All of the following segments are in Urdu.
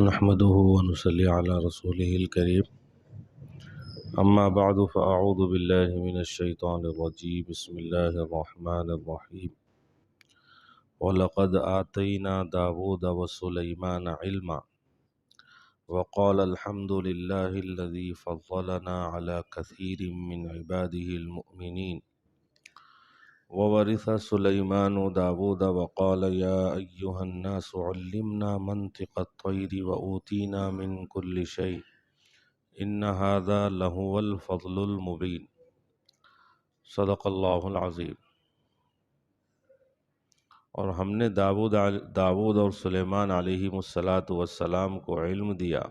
نحمده ونصلي على رسوله الكريم أما بعد فأعوذ بالله من الشيطان الرجيم بسم الله الرحمن الرحيم ولقد آتينا داود وسليمان علما وقال الحمد لله الذي فضلنا على كثير من عباده المؤمنين وورث سليمان داود وقال يا أيها الناس علمنا منطق الطير وأوتينا من كل شيء إن هذا لهو الفضل المبين صدق اللہ العظیم۔ اور ہم نے داود اور سلیمان علیہ السلام کو علم دیا،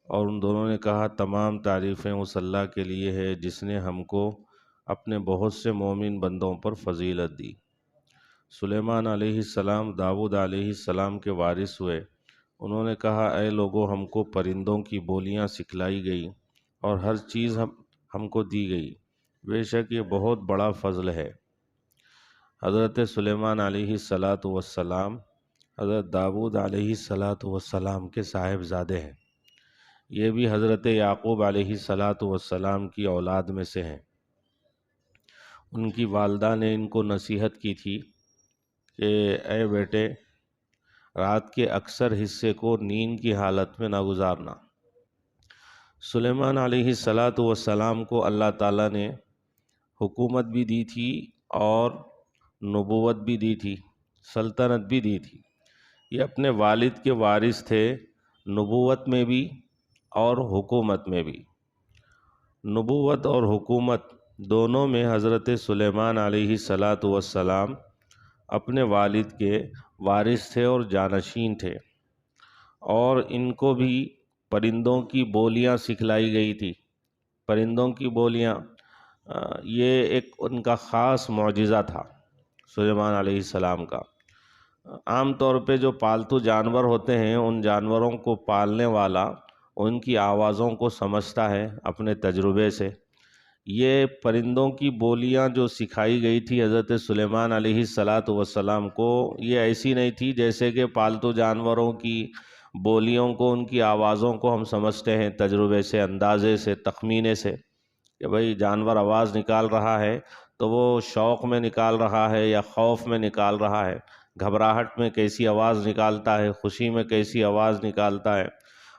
اور ان دونوں نے کہا تمام تعریفیں اس اللہ کے لیے ہے جس نے ہم کو اپنے بہت سے مومن بندوں پر فضیلت دی۔ سلیمان علیہ السلام داود علیہ السلام کے وارث ہوئے۔ انہوں نے کہا اے لوگو، ہم کو پرندوں کی بولیاں سکھلائی گئی اور ہر چیز ہم کو دی گئی، بے شک یہ بہت بڑا فضل ہے۔ حضرت سلیمان علیہ السلام حضرت داود علیہ السلام کے صاحبزادے ہیں۔ یہ بھی حضرت یعقوب علیہ السلام کی اولاد میں سے ہیں۔ ان کی والدہ نے ان کو نصیحت کی تھی کہ اے بیٹے، رات کے اکثر حصے کو نیند کی حالت میں نہ گزارنا۔ سلیمان علیہ السلام کو اللہ تعالیٰ نے حکومت بھی دی تھی اور نبوت بھی دی تھی، سلطنت بھی دی تھی۔ یہ اپنے والد کے وارث تھے، نبوت میں بھی اور حکومت میں بھی۔ نبوت اور حکومت دونوں میں حضرت سلیمان علیہ السلام اپنے والد کے وارث تھے اور جانشین تھے، اور ان کو بھی پرندوں کی بولیاں سکھلائی گئی تھی۔ پرندوں کی بولیاں یہ ایک ان کا خاص معجزہ تھا سلیمان علیہ السلام کا۔ عام طور پہ جو پالتو جانور ہوتے ہیں، ان جانوروں کو پالنے والا ان کی آوازوں کو سمجھتا ہے اپنے تجربے سے۔ یہ پرندوں کی بولیاں جو سکھائی گئی تھی حضرت سلیمان علیہ السلام کو، یہ ایسی نہیں تھی جیسے کہ پالتو جانوروں کی بولیوں کو، ان کی آوازوں کو ہم سمجھتے ہیں تجربے سے، اندازے سے، تخمینے سے، کہ بھئی جانور آواز نکال رہا ہے تو وہ شوق میں نکال رہا ہے یا خوف میں نکال رہا ہے، گھبراہٹ میں کیسی آواز نکالتا ہے، خوشی میں کیسی آواز نکالتا ہے،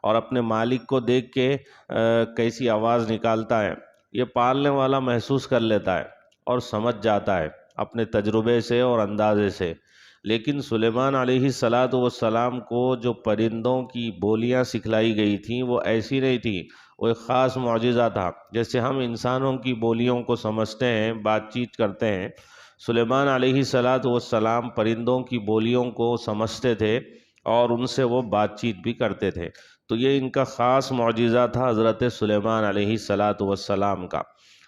اور اپنے مالک کو دیکھ کے کیسی آواز نکالتا ہے، یہ پالنے والا محسوس کر لیتا ہے اور سمجھ جاتا ہے اپنے تجربے سے اور اندازے سے۔ لیکن سلیمان علیہ السلام کو جو پرندوں کی بولیاں سکھلائی گئی تھیں وہ ایسی نہیں تھی، وہ ایک خاص معجزہ تھا۔ جیسے ہم انسانوں کی بولیوں کو سمجھتے ہیں، بات چیت کرتے ہیں، سلیمان علیہ السلام پرندوں کی بولیوں کو سمجھتے تھے اور ان سے وہ بات چیت بھی کرتے تھے۔ تو یہ ان کا خاص معجزہ تھا حضرت سلیمان علیہ السلام کا۔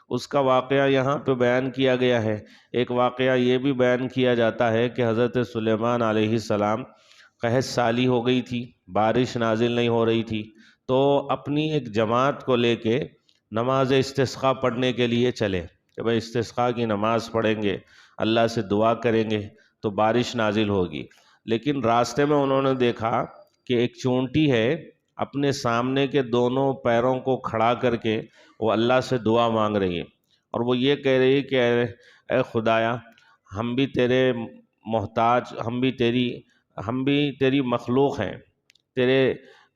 اس کا واقعہ یہاں پہ بیان کیا گیا ہے۔ ایک واقعہ یہ بھی بیان کیا جاتا ہے کہ حضرت سلیمان علیہ السلام قحط سالی ہو گئی تھی، بارش نازل نہیں ہو رہی تھی، تو اپنی ایک جماعت کو لے کے نماز استسقاء پڑھنے کے لیے چلے کہ بھئی استسقاء کی نماز پڑھیں گے، اللہ سے دعا کریں گے تو بارش نازل ہوگی۔ لیکن راستے میں انہوں نے دیکھا کہ ایک چونٹی ہے، اپنے سامنے کے دونوں پیروں کو کھڑا کر کے وہ اللہ سے دعا مانگ رہی ہے، اور وہ یہ کہہ رہی ہے کہ اے خدایا، ہم بھی تیرے محتاج، ہم بھی تیری مخلوق ہیں، تیرے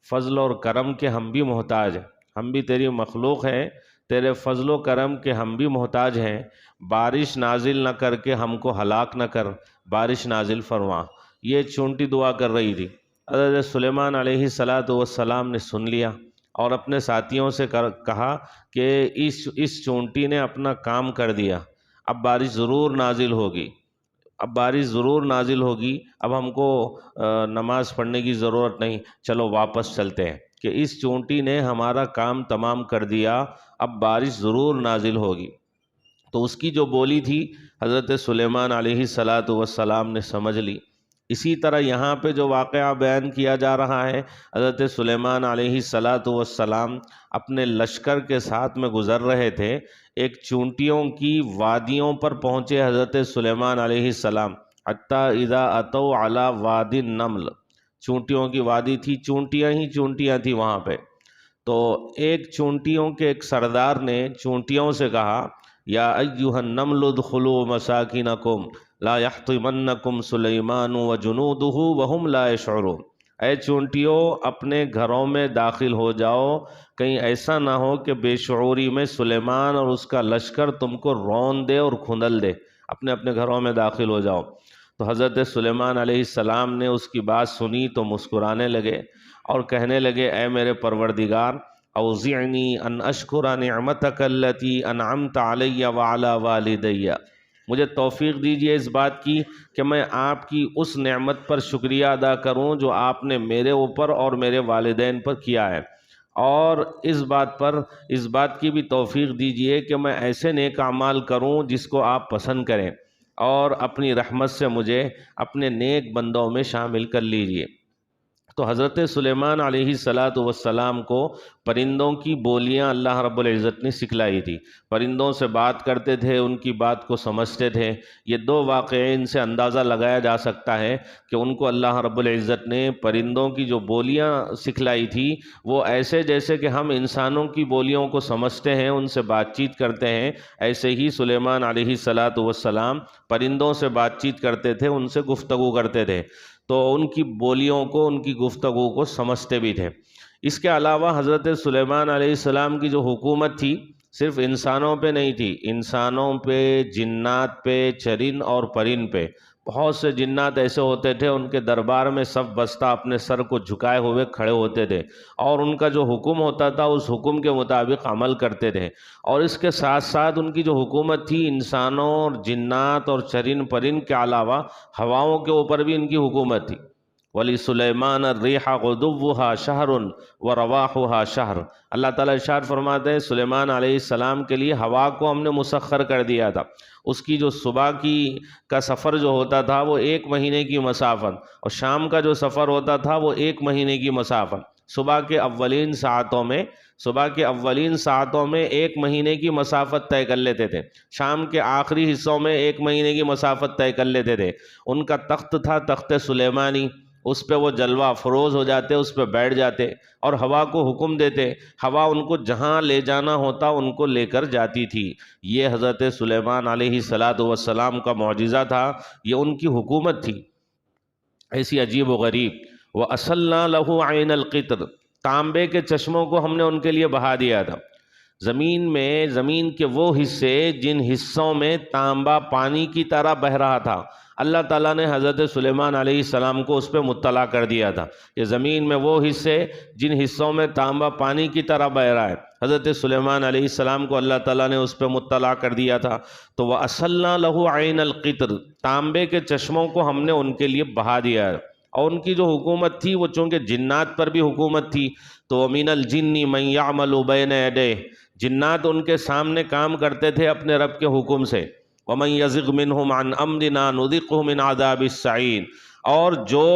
فضل اور کرم کے ہم بھی محتاج ہیں، ہم بھی تیری مخلوق ہیں، تیرے فضل و کرم کے ہم بھی محتاج ہیں، بارش نازل نہ کر کے ہم کو ہلاک نہ کر، بارش نازل فرما۔ یہ چونٹی دعا کر رہی تھی۔ حضرت سلیمان علیہ السلام نے سن لیا اور اپنے ساتھیوں سے کہا کہ اس چونٹی نے اپنا کام کر دیا، اب بارش ضرور نازل ہوگی، اب ہم کو نماز پڑھنے کی ضرورت نہیں، چلو واپس چلتے ہیں، کہ اس چونٹی نے ہمارا کام تمام کر دیا، اب بارش ضرور نازل ہوگی۔ تو اس کی جو بولی تھی حضرت سلیمان علیہ السلام نے سمجھ لی۔ اسی طرح یہاں پہ جو واقعہ بیان کیا جا رہا ہے، حضرت سلیمان علیہ السلام اپنے لشکر کے ساتھ میں گزر رہے تھے، ایک چونٹیوں کی وادیوں پر پہنچے حضرت سلیمان علیہ السلام، حتی اذا اتوا علی وادی النمل، چونٹیوں کی وادی تھی، چونٹیاں ہی چونٹیاں تھیں وہاں پہ۔ تو ایک چونٹیوں کے ایک سردار نے چونٹیوں سے کہا یا ایھا النمل ادخلوا مساکنکم لا یحطمنکم سلیمان وجنودہ وہم لا یشعرون، اے چونٹیوں اپنے گھروں میں داخل ہو جاؤ، کہیں ایسا نہ ہو کہ بے شعوری میں سلیمان اور اس کا لشکر تم کو رون دے اور کھندل دے، اپنے اپنے گھروں میں داخل ہو جاؤ۔ تو حضرت سلیمان علیہ السلام نے اس کی بات سنی تو مسکرانے لگے اور کہنے لگے اے میرے پروردگار اوزعنی ان اشکر نعمتک التی انعمت علی وعلی والدی، مجھے توفیق دیجیے اس بات کی کہ میں آپ کی اس نعمت پر شکریہ ادا کروں جو آپ نے میرے اوپر اور میرے والدین پر کیا ہے، اور اس بات کی بھی توفیق دیجیے کہ میں ایسے نیک اعمال کروں جس کو آپ پسند کریں، اور اپنی رحمت سے مجھے اپنے نیک بندوں میں شامل کر لیجیے۔ تو حضرت سلیمان علیہ السلام کو پرندوں کی بولیاں اللہ رب العزت نے سکھلائی تھی، پرندوں سے بات کرتے تھے، ان کی بات کو سمجھتے تھے۔ یہ دو واقعین سے اندازہ لگایا جا سکتا ہے کہ ان کو اللہ رب العزت نے پرندوں کی جو بولیاں سکھلائی تھی وہ ایسے جیسے کہ ہم انسانوں کی بولیوں کو سمجھتے ہیں، ان سے بات چیت کرتے ہیں، ایسے ہی سلیمان علیہ السلام پرندوں سے بات چیت کرتے تھے، ان سے گفتگو کرتے تھے، تو ان کی بولیوں کو، ان کی گفتگو کو سمجھتے بھی تھے۔ اس کے علاوہ حضرت سلیمان علیہ السلام کی جو حکومت تھی صرف انسانوں پہ نہیں تھی، انسانوں پہ، جنات پہ، چرند اور پرند پہ۔ بہت سے جنات ایسے ہوتے تھے ان کے دربار میں سب بستہ اپنے سر کو جھکائے ہوئے کھڑے ہوتے تھے، اور ان کا جو حکم ہوتا تھا اس حکم کے مطابق عمل کرتے تھے، اور اس کے ساتھ ساتھ ان کی جو حکومت تھی انسانوں اور جنات اور چرند پرند کے علاوہ ہواؤں کے اوپر بھی ان کی حکومت تھی۔ وَلِسُلَيْمَانَ الرِّيحَ غُدُوُّهَا شَهْرٌ وَرَوَاحُهَا شَهْرٌ، اللہ تعالیٰ ارشاد فرماتے ہیں سلیمان علیہ السلام کے لیے ہوا کو ہم نے مسخر کر دیا تھا، اس کی جو صبح کا سفر جو ہوتا تھا وہ 1 مہینے کی مسافت، اور شام کا جو سفر ہوتا تھا وہ 1 مہینے کی مسافت۔ صبح کے اولین ساعتوں میں 1 مہینے کی مسافت طے کر لیتے تھے، شام کے آخری حصوں میں 1 مہینے کی مسافت طے کر لیتے تھے۔ ان کا تخت تھا تخت سلیمانی، اس پہ وہ جلوہ افروز ہو جاتے، اس پہ بیٹھ جاتے اور ہوا کو حکم دیتے، ہوا ان کو جہاں لے جانا ہوتا ان کو لے کر جاتی تھی۔ یہ حضرت سلیمان علیہ السلام کا معجزہ تھا، یہ ان کی حکومت تھی ایسی عجیب و غریب۔ وَأَصَلْنَا لَهُ عَيْنَ الْقِطْرِ، تانبے کے چشموں کو ہم نے ان کے لیے بہا دیا تھا۔ زمین کے وہ حصے جن حصوں میں تانبا پانی کی طرح بہہ رہا تھا، اللہ تعالیٰ نے حضرت سلیمان علیہ السلام کو اس پہ مطلع کر دیا تھا کہ زمین میں وہ حصے جن حصوں میں تانبا پانی کی طرح بہہ رہا ہے، حضرت سلیمان علیہ السلام کو اللہ تعالیٰ نے اس پہ مطلع کر دیا تھا۔ تو وَأَصَلْنَا لَهُ عَيْنَ الْقِطْرِ، تانبے کے چشموں کو ہم نے ان کے لیے بہا دیا ہے۔ اور ان کی جو حکومت تھی وہ چونکہ جنات پر بھی حکومت تھی، تو وَمِنَ الْجِنِّ مَن يَعْمَلُ بَيْنَ يَدَيْهِ، جنات ان کے سامنے کام کرتے تھے اپنے رب کے حکم سے۔ وَمَن يَزِغْ مِنْهُمْ عَنْ أَمْرِنَا نُذِقْهُ مِنْ عَذَابِ السَّعِيرِ، اور جو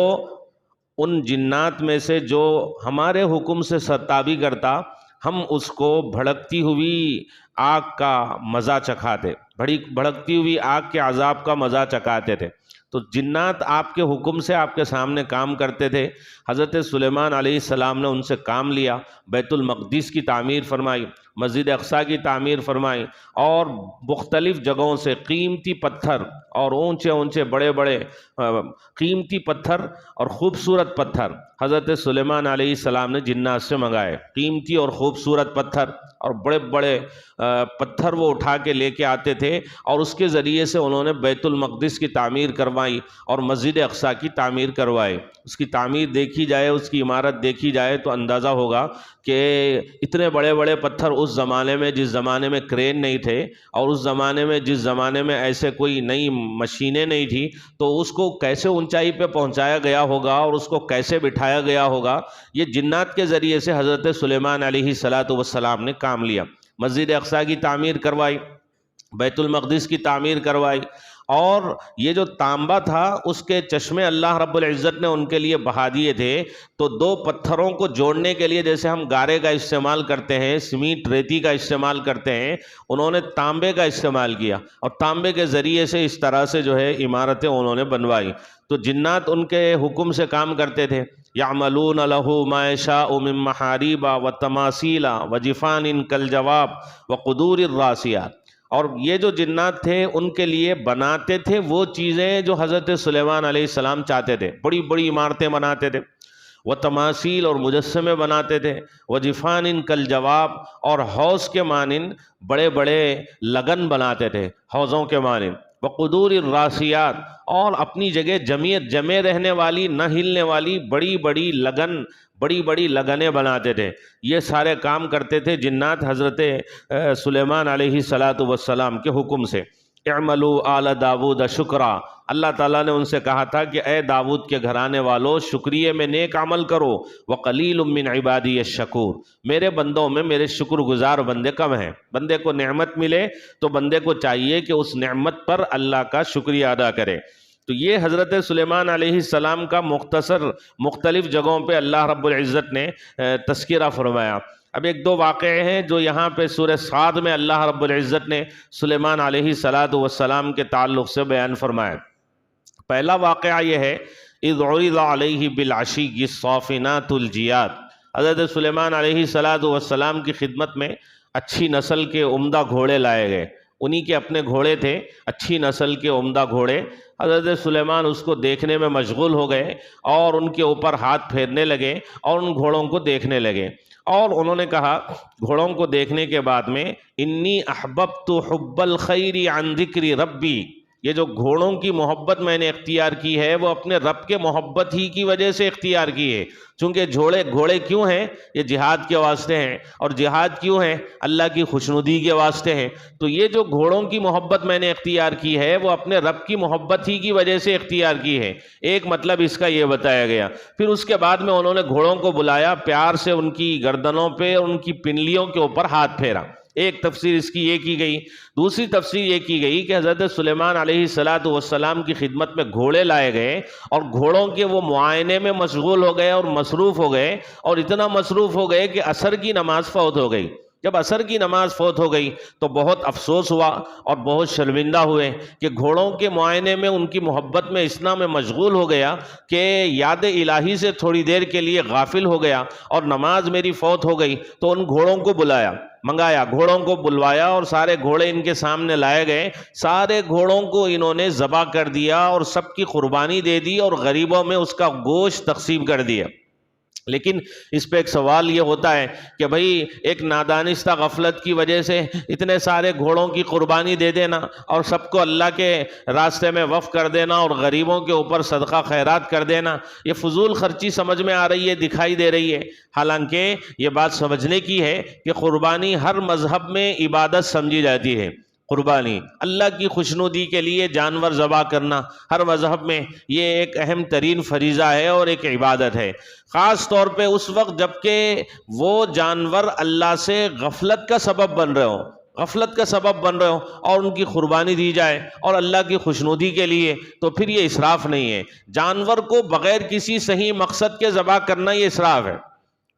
ان جنات میں سے جو ہمارے حکم سے سرتابی کرتا ہم اس کو بھڑکتی ہوئی آگ کا مزہ چکھاتے، بھڑکتی ہوئی آگ کے عذاب کا مزہ چکھاتے تھے۔ تو جنات آپ کے حکم سے آپ کے سامنے کام کرتے تھے۔ حضرت سلیمان علیہ السلام نے ان سے کام لیا، بیت المقدس کی تعمیر فرمائی، مسجد اقصیٰ کی تعمیر فرمائی، اور مختلف جگہوں سے قیمتی پتھر اور اونچے بڑے قیمتی پتھر اور خوبصورت پتھر حضرت سلیمان علیہ السلام نے جنات سے منگائے، قیمتی اور خوبصورت پتھر اور بڑے پتھر وہ اٹھا کے لے کے آتے تھے، اور اس کے ذریعے سے انہوں نے بیت المقدس کی تعمیر کروائی اور مسجد اقصیٰ کی تعمیر کروائی۔ اس کی تعمیر دیکھی جائے، اس کی عمارت دیکھی جائے تو اندازہ ہوگا کہ اتنے بڑے پتھر اس زمانے میں، جس زمانے میں کرین نہیں تھے، اور اس زمانے میں جس زمانے میں ایسے کوئی نئی مشینیں نہیں تھی، تو اس کو کیسے اونچائی پہ پہنچایا گیا ہوگا اور اس کو کیسے بٹھایا گیا ہوگا، یہ جنات کے ذریعے سے حضرت سلیمان علیہ السلام نے کام لیا۔ مسجد اقصیٰ کی تعمیر کروائی، بیت المقدس کی تعمیر کروائی، اور یہ جو تانبا تھا اس کے چشمے اللہ رب العزت نے ان کے لیے بہا دیے تھے، تو دو پتھروں کو جوڑنے کے لیے جیسے ہم گارے کا استعمال کرتے ہیں، سیمنٹ ریتی کا استعمال کرتے ہیں، انہوں نے تانبے کا استعمال کیا اور تانبے کے ذریعے سے اس طرح سے جو ہے عمارتیں انہوں نے بنوائی۔ تو جنات ان کے حکم سے کام کرتے تھے۔ یعملون لہ ما یشاء من محاریب وتماثیل وجفان کالجواب وقدور الراسیات، اور یہ جو جنات تھے ان کے لیے بناتے تھے وہ چیزیں جو حضرت سلیمان علیہ السلام چاہتے تھے، بڑی بڑی عمارتیں بناتے تھے، وہ تماثیل اور مجسمے بناتے تھے، وہ جفان کالجواب، اور حوض کے مانند بڑے بڑے لگن بناتے تھے، حوضوں کے مانند، وقدور الراسیات، اور اپنی جگہ جمے رہنے والی نہ ہلنے والی بڑی بڑی لگنیں بناتے تھے۔ یہ سارے کام کرتے تھے جنات حضرت سلیمان علیہ السلام کے حکم سے۔ اعملوا آل داود شکرا، اللہ تعالیٰ نے ان سے کہا تھا کہ اے داود کے گھرانے والو شکریہ میں نیک عمل کرو، وقلیل من عبادی الشکور، میرے بندوں میں میرے شکر گزار بندے کم ہیں۔ بندے کو نعمت ملے تو بندے کو چاہیے کہ اس نعمت پر اللہ کا شکریہ ادا کرے۔ تو یہ حضرت سلیمان علیہ السلام کا مختصر مختلف جگہوں پہ اللہ رب العزت نے تذکرہ فرمایا۔ اب ایک دو واقعے ہیں جو یہاں پہ سورہ صاد میں اللہ رب العزت نے سلیمان علیہ السلام کے تعلق سے بیان فرمایا۔ پہلا واقعہ یہ ہے، اذ عرض علیہ بالعشی الصافنات الجیاد، حضرت سلیمان علیہ السلام کی خدمت میں اچھی نسل کے عمدہ گھوڑے لائے گئے، انہی کے اپنے گھوڑے تھے، اچھی نسل کے عمدہ گھوڑے۔ حضرت سلیمان اس کو دیکھنے میں مشغول ہو گئے اور ان کے اوپر ہاتھ پھیرنے لگے اور ان گھوڑوں کو دیکھنے لگے، اور انہوں نے کہا گھوڑوں کو دیکھنے کے بعد میں، انی احببت حب الخیر عن ذکر ربی، یہ جو گھوڑوں کی محبت میں نے اختیار کی ہے وہ اپنے رب کے محبت ہی کی وجہ سے اختیار کی ہے، چونکہ گھوڑے کیوں ہیں؟ یہ جہاد کے واسطے ہیں، اور جہاد کیوں ہیں؟ اللہ کی خوشنودی کے واسطے ہیں۔ تو یہ جو گھوڑوں کی محبت میں نے اختیار کی ہے وہ اپنے رب کی محبت ہی کی وجہ سے اختیار کی ہے، ایک مطلب اس کا یہ بتایا گیا۔ پھر اس کے بعد میں انہوں نے گھوڑوں کو بلایا، پیار سے ان کی گردنوں پہ اور ان کی پنڈلیوں کے اوپر ہاتھ پھیرا، ایک تفسیر اس کی یہ کی گئی۔ دوسری تفسیر یہ کی گئی کہ حضرت سلیمان علیہ السلام کی خدمت میں گھوڑے لائے گئے اور گھوڑوں کے وہ معائنے میں مشغول ہو گئے اور مصروف ہو گئے، اور اتنا مصروف ہو گئے کہ عصر کی نماز فوت ہو گئی۔ جب عصر کی نماز فوت ہو گئی تو بہت افسوس ہوا اور بہت شرمندہ ہوئے کہ گھوڑوں کے معائنے میں ان کی محبت میں اتنا میں مشغول ہو گیا کہ یاد الہی سے تھوڑی دیر کے لیے غافل ہو گیا اور نماز میری فوت ہو گئی۔ تو ان گھوڑوں کو منگایا، گھوڑوں کو بلوایا اور سارے گھوڑے ان کے سامنے لائے گئے، سارے گھوڑوں کو انہوں نے ذبح کر دیا اور سب کی قربانی دے دی اور غریبوں میں اس کا گوشت تقسیم کر دیا۔ لیکن اس پہ ایک سوال یہ ہوتا ہے کہ بھئی ایک نادانستہ غفلت کی وجہ سے اتنے سارے گھوڑوں کی قربانی دے دینا اور سب کو اللہ کے راستے میں وقف کر دینا اور غریبوں کے اوپر صدقہ خیرات کر دینا، یہ فضول خرچی سمجھ میں آ رہی ہے، دکھائی دے رہی ہے۔ حالانکہ یہ بات سمجھنے کی ہے کہ قربانی ہر مذہب میں عبادت سمجھی جاتی ہے۔ قربانی اللہ کی خوشنودی کے لیے جانور ذبح کرنا ہر مذہب میں یہ ایک اہم ترین فریضہ ہے اور ایک عبادت ہے، خاص طور پہ اس وقت جب کہ وہ جانور اللہ سے غفلت کا سبب بن رہے ہوں اور ان کی قربانی دی جائے اور اللہ کی خوشنودی کے لیے، تو پھر یہ اسراف نہیں ہے۔ جانور کو بغیر کسی صحیح مقصد کے ذبح کرنا یہ اسراف ہے،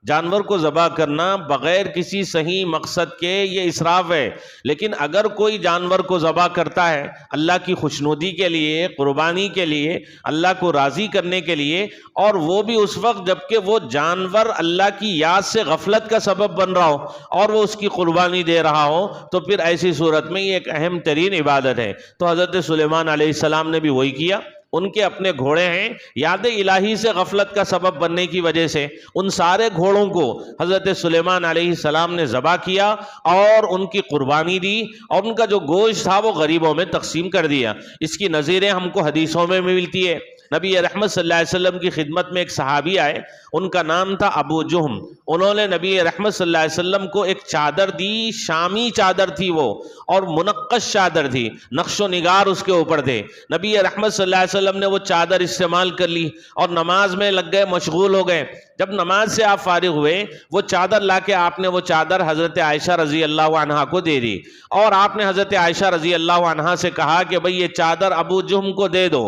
جانور کو ذبح کرنا بغیر کسی صحیح مقصد کے یہ اسراف ہے۔ لیکن اگر کوئی جانور کو ذبح کرتا ہے اللہ کی خوشنودی کے لیے، قربانی کے لیے، اللہ کو راضی کرنے کے لیے، اور وہ بھی اس وقت جب کہ وہ جانور اللہ کی یاد سے غفلت کا سبب بن رہا ہو اور وہ اس کی قربانی دے رہا ہو، تو پھر ایسی صورت میں یہ ایک اہم ترین عبادت ہے۔ تو حضرت سلیمان علیہ السلام نے بھی وہی کیا، ان کے اپنے گھوڑے ہیں، یاد الہی سے غفلت کا سبب بننے کی وجہ سے ان سارے گھوڑوں کو حضرت سلیمان علیہ السلام نے ذبح کیا اور ان کی قربانی دی اور ان کا جو گوشت تھا وہ غریبوں میں تقسیم کر دیا۔ اس کی نظیریں ہم کو حدیثوں میں ملتی ہے۔ نبی رحمت صلی اللہ علیہ وسلم کی خدمت میں ایک صحابی آئے، ان کا نام تھا ابو جہم. انہوں نے نبی رحمت صلی اللہ علیہ وسلم کو ایک چادر دی، شامی چادر تھی وہ، اور منقش چادر تھی، نقش و نگار اس کے اوپر تھے. نبی رحمت صلی اللہ علیہ وسلم نے وہ چادر استعمال کر لی اور نماز میں لگ گئے، مشغول ہو گئے. جب نماز سے آپ فارغ ہوئے، وہ چادر لا کے آپ نے وہ چادر حضرت عائشہ رضی اللہ عنہا کو دے دی، اور آپ نے حضرت عائشہ رضی اللہ عنہا سے کہا کہ بھئی یہ چادر ابو جہم کو دے دو،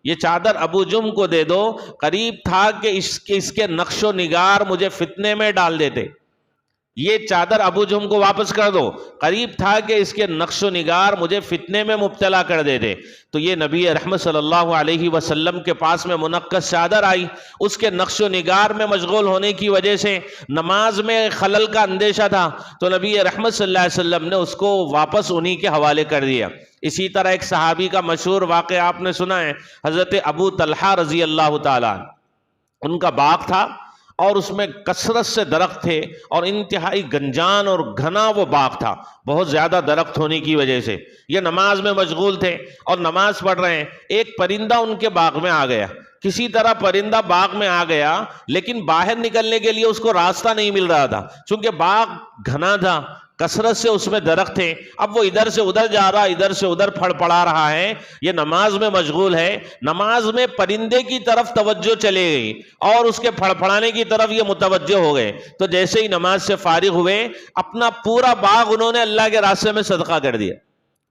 یہ چادر ابو جہم کو دے دو. قریب تھا کہ اس کے نقش و نگار مجھے فتنے میں ڈال دیتے، یہ چادر ابو جہم کو واپس کر دو، قریب تھا کہ اس کے نقش و نگار مجھے فتنے میں مبتلا کر دیتے. تو یہ نبی رحمت صلی اللہ علیہ وسلم کے پاس میں منقش چادر آئی، اس کے نقش و نگار میں مشغول ہونے کی وجہ سے نماز میں خلل کا اندیشہ تھا، تو نبی رحمت صلی اللہ علیہ وسلم نے اس کو واپس انہی کے حوالے کر دیا. اسی طرح ایک صحابی کا مشہور واقعہ آپ نے سنا ہے، حضرت ابو طلحہ رضی اللہ تعالیٰ، ان کا باغ تھا اور اس میں کثرت سے درخت تھے، اور انتہائی گنجان اور گھنا وہ باغ تھا، بہت زیادہ درخت ہونے کی وجہ سے. یہ نماز میں مشغول تھے اور نماز پڑھ رہے ہیں، ایک پرندہ ان کے باغ میں آ گیا. کسی طرح پرندہ باغ میں آ گیا، لیکن باہر نکلنے کے لیے اس کو راستہ نہیں مل رہا تھا، چونکہ باغ گھنا تھا، کثرت سے اس میں درخت تھے. اب وہ ادھر سے ادھر جا رہا، ادھر سے ادھر پھڑ پڑا رہا ہے، یہ نماز میں مشغول ہے. نماز میں پرندے کی طرف توجہ چلے گئی اور اس کے پھڑ پڑانے کی طرف یہ متوجہ ہو گئے. تو جیسے ہی نماز سے فارغ ہوئے، اپنا پورا باغ انہوں نے اللہ کے راستے میں صدقہ کر دیا.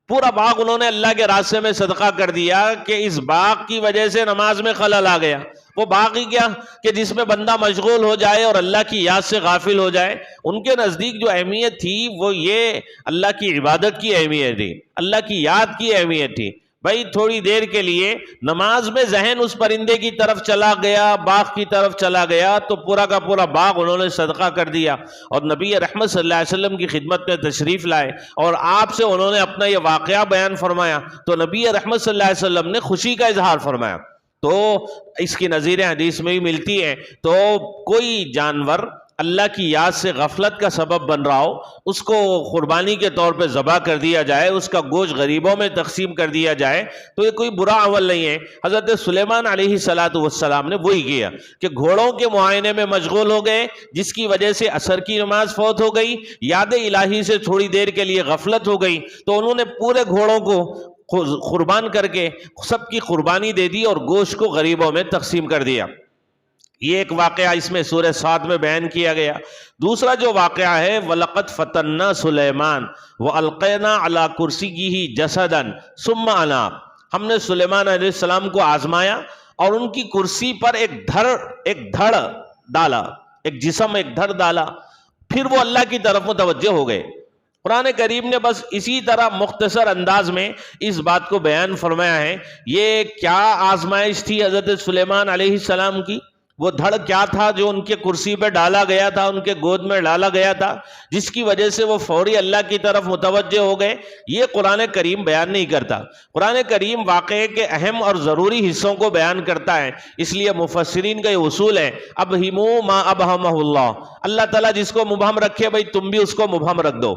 پورا باغ انہوں نے اللہ کے راستے میں صدقہ کر دیا کہ اس باغ کی وجہ سے نماز میں خلل آ گیا. وہ باغ ہی کیا کہ جس میں بندہ مشغول ہو جائے اور اللہ کی یاد سے غافل ہو جائے. ان کے نزدیک جو اہمیت تھی وہ یہ اللہ کی عبادت کی اہمیت تھی، اللہ کی یاد کی اہمیت تھی. بھائی تھوڑی دیر کے لیے نماز میں ذہن اس پرندے کی طرف چلا گیا، باغ کی طرف چلا گیا، تو پورا کا پورا باغ انہوں نے صدقہ کر دیا. اور نبی رحمت صلی اللہ علیہ وسلم کی خدمت میں تشریف لائے اور آپ سے انہوں نے اپنا یہ واقعہ بیان فرمایا، تو نبی رحمت صلی اللہ علیہ وسلم نے خوشی کا اظہار فرمایا. تو اس کی نظیر حدیث میں بھی ملتی ہے. تو کوئی جانور اللہ کی یاد سے غفلت کا سبب بن رہا ہو، اس کو قربانی کے طور پہ ذبح کر دیا جائے، اس کا گوشت غریبوں میں تقسیم کر دیا جائے، تو یہ کوئی برا عمل نہیں ہے. حضرت سلیمان علیہ السلام نے وہی کیا کہ گھوڑوں کے معائنے میں مشغول ہو گئے، جس کی وجہ سے عصر کی نماز فوت ہو گئی، یاد الہی سے تھوڑی دیر کے لیے غفلت ہو گئی، تو انہوں نے پورے گھوڑوں کو قربان کر کے سب کی قربانی دے دی اور گوشت کو غریبوں میں تقسیم کر دیا. یہ ایک واقعہ اس میں سورہ صاد میں بیان کیا گیا. دوسرا جو واقعہ ہے، وَلَقَدْ فَتَنَّا سُلَيْمَانَ وَأَلْقَيْنَا عَلَى كُرْسِيِّهِ جَسَدًا ثُمَّ أَنَابَ. ہم نے سلیمان علیہ السلام کو آزمایا اور ان کی کرسی پر ایک دھڑ ڈالا، ایک جسم، ایک دھڑ ڈالا، پھر وہ اللہ کی طرف متوجہ ہو گئے. قرآن کریم نے بس اسی طرح مختصر انداز میں اس بات کو بیان فرمایا ہے. یہ کیا آزمائش تھی حضرت سلیمان علیہ السلام کی؟ وہ دھڑ کیا تھا جو ان کے کرسی پہ ڈالا گیا تھا، ان کے گود میں ڈالا گیا تھا، جس کی وجہ سے وہ فوری اللہ کی طرف متوجہ ہو گئے؟ یہ قرآن کریم بیان نہیں کرتا. قرآن کریم واقعے کے اہم اور ضروری حصوں کو بیان کرتا ہے. اس لیے مفسرین کا یہ اصول ہے، ابہموا ما ابہمہ اللہ، اللہ تعالیٰ جس کو مبہم رکھے بھائی تم بھی اس کو مبہم رکھ دو.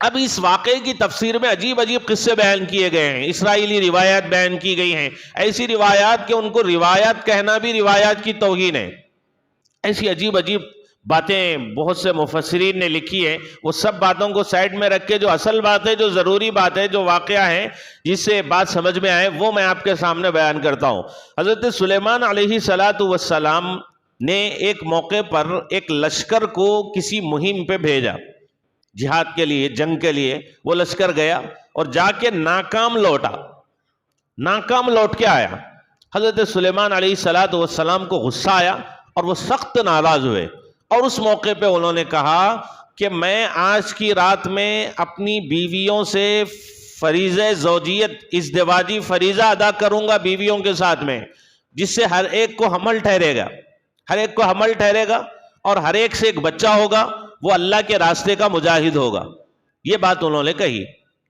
اب اس واقعے کی تفسیر میں عجیب عجیب قصے بیان کیے گئے ہیں، اسرائیلی روایات بیان کی گئی ہیں، ایسی روایات کہ ان کو روایات کہنا بھی روایات کی توہین ہے. ایسی عجیب عجیب باتیں بہت سے مفسرین نے لکھی ہے. وہ سب باتوں کو سائڈ میں رکھ کے جو اصل بات ہے، جو ضروری بات ہے، جو واقعہ ہے جس سے بات سمجھ میں آئے، وہ میں آپ کے سامنے بیان کرتا ہوں. حضرت سلیمان علیہ السلام نے ایک موقع پر ایک لشکر کو کسی مہم پہ بھیجا، جہاد کے لیے، جنگ کے لیے. وہ لشکر گیا اور جا کے ناکام لوٹ کے آیا. حضرت سلیمان علیہ السلام کو غصہ آیا اور وہ سخت ناراض ہوئے، اور اس موقع پہ انہوں نے کہا کہ میں آج کی رات میں اپنی بیویوں سے فریضہ زوجیت، ازدواجی فریضہ ادا کروں گا بیویوں کے ساتھ میں، جس سے ہر ایک کو حمل ٹھہرے گا اور ہر ایک سے ایک بچہ ہوگا، وہ اللہ کے راستے کا مجاہد ہوگا. یہ بات انہوں نے کہی.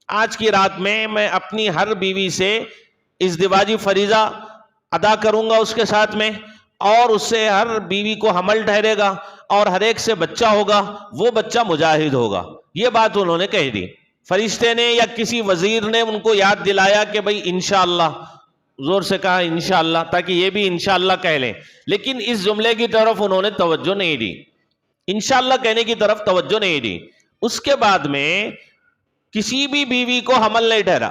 آج کی رات میں اپنی ہر بیوی سے ازدواجی فریضہ ادا کروں گا اس کے ساتھ میں، اور اس سے ہر بیوی کو حمل ٹھہرے گا اور ہر ایک سے بچہ ہوگا، وہ بچہ مجاہد ہوگا. یہ بات انہوں نے کہہ دی. فرشتے نے یا کسی وزیر نے ان کو یاد دلایا کہ بھئی انشاءاللہ زور سے کہا انشاءاللہ، تاکہ یہ بھی انشاءاللہ کہہ لیں، لیکن اس جملے کی طرف انہوں نے توجہ نہیں دی، انشاءاللہ کہنے کی طرف توجہ نہیں دی۔ اس کے بعد میں کسی بھی بیوی کو حمل نہیں ٹھہرا،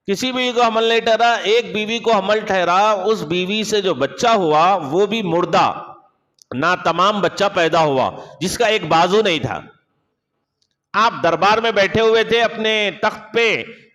کسی بیوی کو حمل نہیں ٹھہرا، ایک بیوی کو حمل ٹھہرا، اس بیوی سے جو بچہ ہوا وہ بھی مردہ، نہ تمام بچہ پیدا ہوا، جس کا ایک بازو نہیں تھا۔ آپ دربار میں بیٹھے ہوئے تھے اپنے تخت پہ،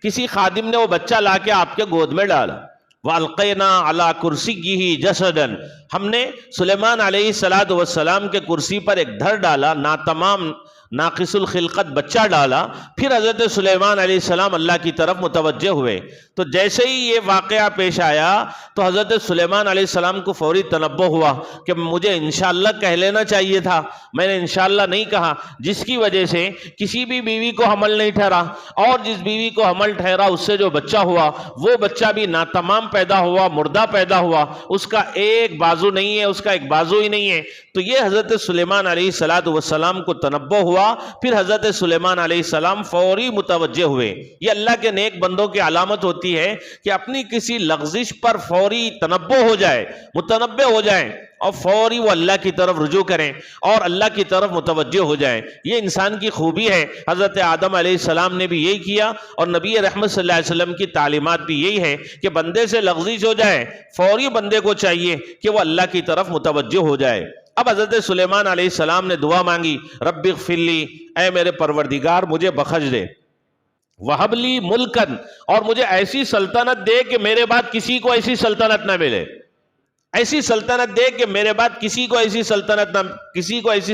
کسی خادم نے وہ بچہ لا کے آپ کے گود میں ڈالا، وَأَلْقَيْنَا عَلَىٰ كُرْسِيِّهِ جَسَدًا، ہم نے سلیمان علیہ السلام کے کرسی پر ایک دھر ڈالا، ناتمام ناقص الخلقت بچہ ڈالا۔ پھر حضرت سلیمان علیہ السلام اللہ کی طرف متوجہ ہوئے، تو جیسے ہی یہ واقعہ پیش آیا تو حضرت سلیمان علیہ السلام کو فوری تنبہ ہوا کہ مجھے انشاءاللہ کہہ لینا چاہیے تھا، میں نے انشاءاللہ نہیں کہا، جس کی وجہ سے کسی بھی بیوی کو حمل نہیں ٹھہرا، اور جس بیوی کو حمل ٹھہرا اس سے جو بچہ ہوا وہ بچہ بھی ناتمام پیدا ہوا، مردہ پیدا ہوا، اس کا ایک بازو نہیں ہے، اس کا ایک بازو ہی نہیں ہے۔ تو یہ حضرت سلیمان علیہ السلام کو تنبہ ہوا، پھر حضرت سلیمان علیہ السلام فوری متوجہ ہوئے۔ یہ اللہ کے نیک بندوں کی علامت ہوتی ہے کہ اپنی کسی لغزش پر فوری تنبہ ہو جائے، متنبہ ہو جائیں، اور فوری وہ اللہ کی طرف رجوع کریں اور اللہ کی طرف متوجہ ہو جائیں۔ یہ انسان کی خوبی ہے، حضرت آدم علیہ السلام نے بھی یہی کیا، اور نبی رحمت صلی اللہ علیہ وسلم کی تعلیمات بھی یہی ہے کہ بندے سے لغزش ہو جائے، فوری بندے کو چاہیے کہ وہ اللہ کی طرف متوجہ ہو جائے۔ اب حضرت سلیمان علیہ السلام نے دعا مانگی، رب اغفر لی، اے میرے پروردگار مجھے بخش دے، وہب لی ملکن، اور مجھے ایسی سلطنت دے کہ میرے بعد کسی کو ایسی سلطنت نہ ملے، ایسی سلطنت دے کہ میرے بعد کسی کو ایسی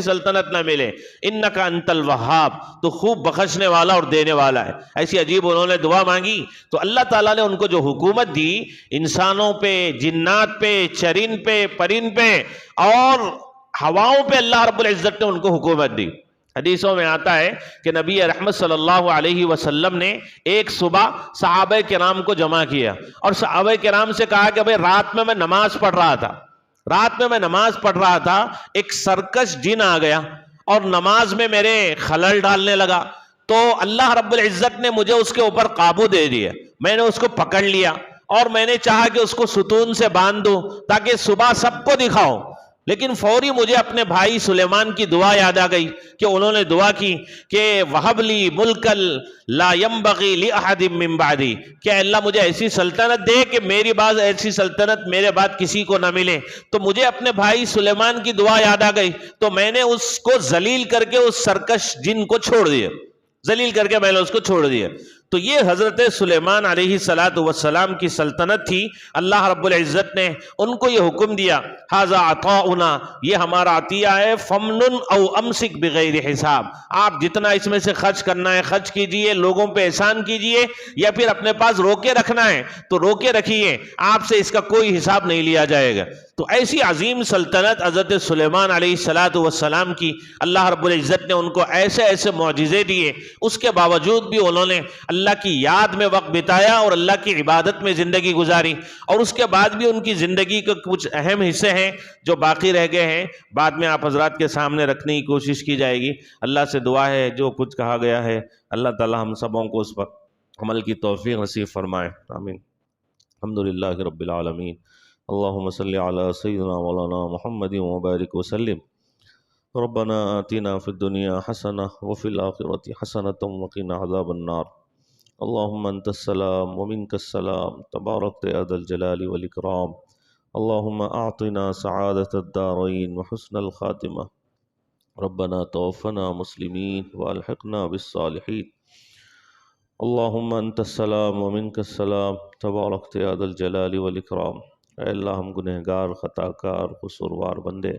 سلطنت نہ ملے، انکا انت الوہاب، تو خوب بخشنے والا اور دینے والا ہے۔ ایسی عجیب انہوں نے دعا مانگی تو اللہ تعالیٰ نے ان کو جو حکومت دی، انسانوں پہ، جنات پہ، چرند پہ، پرند پہ اور ہواؤں پہ اللہ رب العزت نے ان کو حکومت دی۔ حدیثوں میں آتا ہے کہ نبی رحمت صلی اللہ علیہ وسلم نے ایک صبح صحابہ کرام کو جمع کیا اور صحابہ کرام سے کہا کہ بھئی رات میں نماز پڑھ رہا تھا، ایک سرکش جن آ گیا اور نماز میں میرے خلل ڈالنے لگا، تو اللہ رب العزت نے مجھے اس کے اوپر قابو دے دیا، میں نے اس کو پکڑ لیا اور میں نے چاہا کہ اس کو ستون سے باندھ دوں تاکہ صبح سب کو دکھاؤں، لیکن فوری مجھے اپنے بھائی سلیمان کی دعا یاد آ گئی کہ انہوں نے دعا کی کہ وَهَبْ لِي مُلْكًا لَا يَنبَغِي لِأَحَدٍ مِّن بَعْدِي، کہ اللہ مجھے ایسی سلطنت دے کہ میری بعد ایسی سلطنت میرے بعد کسی کو نہ ملے۔ تو مجھے اپنے بھائی سلیمان کی دعا یاد آ گئی، تو میں نے اس کو ذلیل کر کے اس سرکش جن کو چھوڑ دیا، ذلیل کر کے میں نے اس کو چھوڑ دیا۔ تو یہ حضرت سلیمان علیہ السلام کی سلطنت تھی۔ اللہ رب العزت نے ان کو یہ حکم دیا، ھذا عطاؤنا، یہ ہمارا عطیہ ہے، فمنن او امسک بغیر حساب، آپ جتنا اس میں سے خرچ کرنا ہے خرچ کیجئے، لوگوں پہ احسان کیجئے، یا پھر اپنے پاس روکے رکھنا ہے تو روکے رکھیے، آپ سے اس کا کوئی حساب نہیں لیا جائے گا۔ تو ایسی عظیم سلطنت حضرت سلیمان علیہ السلام کی، اللہ رب العزت نے ان کو ایسے ایسے معجزے دیے، اس کے باوجود بھی انہوں نے اللہ کی یاد میں وقت بتایا اور اللہ کی عبادت میں زندگی گزاری، اور اس کے بعد بھی ان کی زندگی کے کچھ اہم حصے ہیں جو باقی رہ گئے ہیں، بعد میں آپ حضرات کے سامنے رکھنے کی کوشش کی جائے گی۔ اللہ سے دعا ہے جو کچھ کہا گیا ہے اللہ تعالی ہم سبوں کو اس پر عمل کی توفیق نصیب فرمائے، آمین۔ الحمدللہ رب العالمین، اللہم صلی علی سیدنا مولانا محمد وبارک وسلم۔ ربنا آتنا فی الدنیا حسنہ وفی الآخرۃ حسنۃ وقنا عذاب النار۔ اللہم انت السلام ومنک السلام، تبارکت یا ذا الجلال والاکرام۔ اللہم اعطنا سعادت الدارین وحسن الخاتمہ۔ ربنا توفنا مسلمین والحقنا بالصالحین۔ اللہم انت السلام ومنک السلام، تبارکت یا ذا الجلال والاکرام۔ اے اللہ، ہم گنہگار، خطا کار، قصوروار بندے،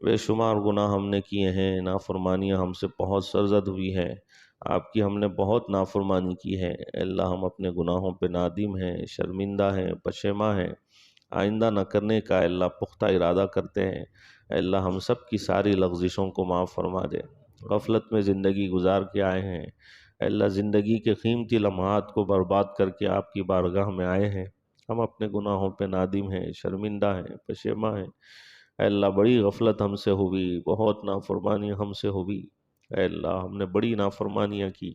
بے شمار گناہ ہم نے کیے ہیں، نافرمانیاں ہم سے بہت سرزد ہوئی ہیں، آپ کی ہم نے بہت نافرمانی کی ہے۔ اے اللہ، ہم اپنے گناہوں پہ نادم ہیں، شرمندہ ہیں، پشیماں ہیں، آئندہ نہ کرنے کا اے اللہ پختہ ارادہ کرتے ہیں۔ اے اللہ، ہم سب کی ساری لغزشوں کو معاف فرما دے۔ غفلت میں زندگی گزار کے آئے ہیں، اے اللہ زندگی کے قیمتی لمحات کو برباد کر کے آپ کی بارگاہ میں آئے ہیں، ہم اپنے گناہوں پہ نادم ہیں، شرمندہ ہیں، پشیماں ہیں۔ اے اللہ، بڑی غفلت ہم سے ہوئی، بہت نافرمانی ہم سے ہوئی، اے اللہ ہم نے بڑی نافرمانیاں کی،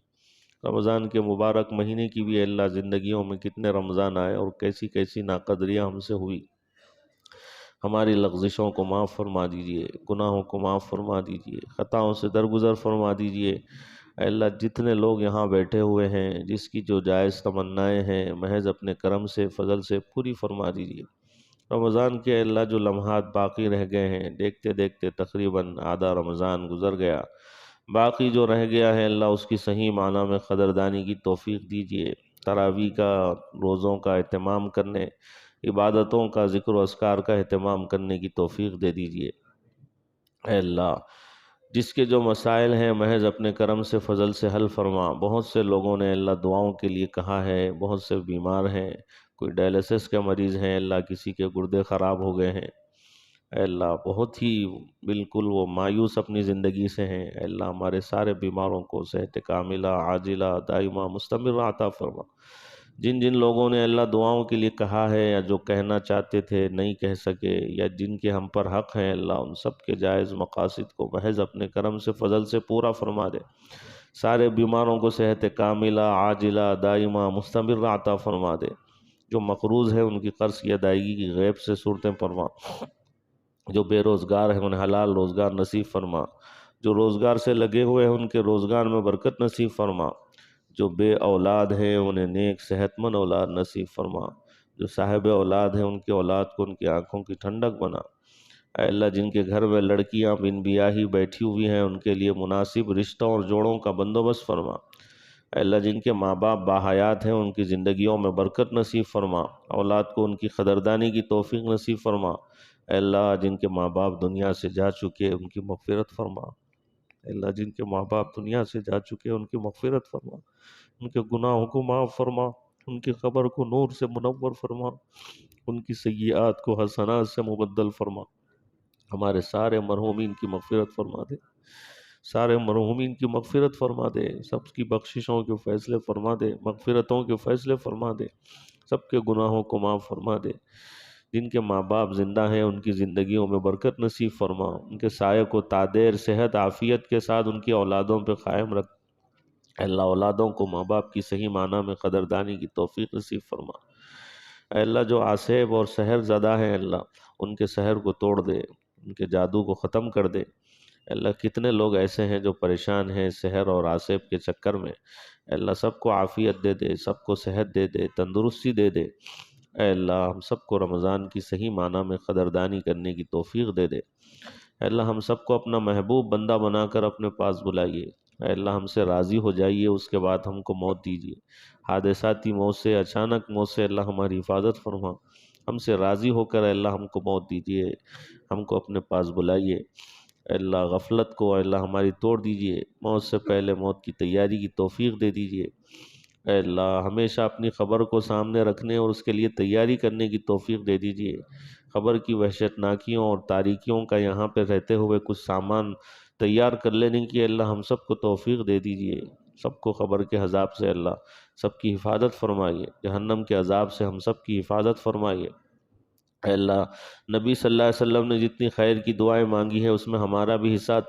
رمضان کے مبارک مہینے کی بھی اے اللہ زندگیوں میں کتنے رمضان آئے اور کیسی کیسی ناقدریاں ہم سے ہوئی، ہماری لغزشوں کو معاف فرما دیجئے، گناہوں کو معاف فرما دیجئے، خطاؤں سے درگزر فرما دیجئے۔ اے اللہ جتنے لوگ یہاں بیٹھے ہوئے ہیں، جس کی جو جائز تمنائیں ہیں، محض اپنے کرم سے فضل سے پوری فرما دیجئے۔ رمضان کے اے اللہ جو لمحات باقی رہ گئے ہیں، دیکھتے دیکھتے تقریباً آدھا رمضان گزر گیا، باقی جو رہ گیا ہے اللہ اس کی صحیح معنی میں قدردانی کی توفیق دیجئے۔ تراویح کا، روزوں کا اہتمام کرنے، عبادتوں کا، ذکر و اذکار کا اہتمام کرنے کی توفیق دے دیجئے۔ اے اللہ جس کے جو مسائل ہیں محض اپنے کرم سے فضل سے حل فرما۔ بہت سے لوگوں نے اللہ دعاؤں کے لیے کہا ہے، بہت سے بیمار ہیں، کوئی ڈائلسس کے مریض ہیں، اللہ کسی کے گردے خراب ہو گئے ہیں، اے اللہ بہت ہی بالکل وہ مایوس اپنی زندگی سے ہیں، اے اللہ ہمارے سارے بیماروں کو صحت کاملہ عاجلہ دائمہ مستمرہ عطا فرما۔ جن جن لوگوں نے اللہ دعاؤں کے لیے کہا ہے یا جو کہنا چاہتے تھے نہیں کہہ سکے یا جن کے ہم پر حق ہیں اللہ ان سب کے جائز مقاصد کو محض اپنے کرم سے فضل سے پورا فرما دے۔ سارے بیماروں کو صحت کاملہ عاجلہ دائمہ مستمرہ عطا فرما دے۔ جو مقروض ہیں ان کی قرض کی ادائیگی کی غیب سے صورتیں فرما۔ جو بے روزگار ہیں انہیں حلال روزگار نصیب فرما۔ جو روزگار سے لگے ہوئے ہیں ان کے روزگار میں برکت نصیب فرما۔ جو بے اولاد ہیں انہیں نیک صحت مند اولاد نصیب فرما۔ جو صاحب اولاد ہیں ان کی اولاد کو ان کی آنکھوں کی ٹھنڈک بنا۔ اے اللہ جن کے گھر میں لڑکیاں بن بیاہی بیٹھی ہوئی ہیں ان کے لیے مناسب رشتوں اور جوڑوں کا بندوبست فرما۔ اے اللہ جن کے ماں باپ باحیات ہیں ان کی زندگیوں میں برکت نصیب فرما، اولاد کو ان کی قدردانی کی توفیق نصیب فرما۔ اے اللہ جن کے ماں باپ دنیا سے جا چکے ان کی مغفرت فرما۔ اے اللہ جن کے ماں باپ دنیا سے جا چکے ان کی مغفرت فرما، ان کے گناہوں کو معاف فرما، ان کی قبر کو نور سے منور فرما، ان کی سیئات کو حسنات سے مبدل فرما۔ ہمارے سارے مرحومین کی مغفرت فرما دے، سارے مرحومین کی مغفرت فرما دے، سب کی بخششوں کے فیصلے فرما دے، مغفرتوں کے فیصلے فرما دے، سب کے گناہوں کو معاف فرما دے۔ جن کے ماں باپ زندہ ہیں ان کی زندگیوں میں برکت نصیب فرما، ان کے سایہ کو تادیر صحت عافیت کے ساتھ ان کی اولادوں پہ قائم رکھ۔ اے اللہ اولادوں کو ماں باپ کی صحیح معنی میں قدردانی کی توفیق نصیب فرما۔ اے اللہ جو عاصب اور سحر زدہ ہیں اللہ ان کے سحر کو توڑ دے، ان کے جادو کو ختم کر دے۔ اے اللہ کتنے لوگ ایسے ہیں جو پریشان ہیں سحر اور عاصب کے چکر میں، اے اللہ سب کو عافیت دے دے، سب کو صحت دے دے، تندرستی دے دے۔ اے اللہ ہم سب کو رمضان کی صحیح معنی میں قدردانی کرنے کی توفیق دے دے۔ اے اللہ ہم سب کو اپنا محبوب بندہ بنا کر اپنے پاس بلائیے۔ اے اللہ ہم سے راضی ہو جائیے، اس کے بعد ہم کو موت دیجیے۔ حادثاتی موت سے، اچانک موت سے اللہ ہماری حفاظت فرما۔ ہم سے راضی ہو کر اے اللہ ہم کو موت دیجیے، ہم کو اپنے پاس بلائیے۔ اے اللہ غفلت کو اے اللہ ہماری توڑ دیجیے، موت سے پہلے موت کی تیاری کی توفیق دے دیجیے۔ اے اللہ ہمیشہ اپنی خبر کو سامنے رکھنے اور اس کے لیے تیاری کرنے کی توفیق دے دیجیے۔ خبر کی وحشت ناکیوں اور تاریکیوں کا یہاں پہ رہتے ہوئے کچھ سامان تیار کر لینے کی اللہ ہم سب کو توفیق دے دیجیے۔ سب کو خبر کے عذاب سے اللہ سب کی حفاظت فرمائیے، جہنم کے عذاب سے ہم سب کی حفاظت فرمائیے۔ اے اللہ نبی صلی اللہ علیہ وسلم نے جتنی خیر کی دعائیں مانگی ہیں اس میں ہمارا بھی حصہ تھا۔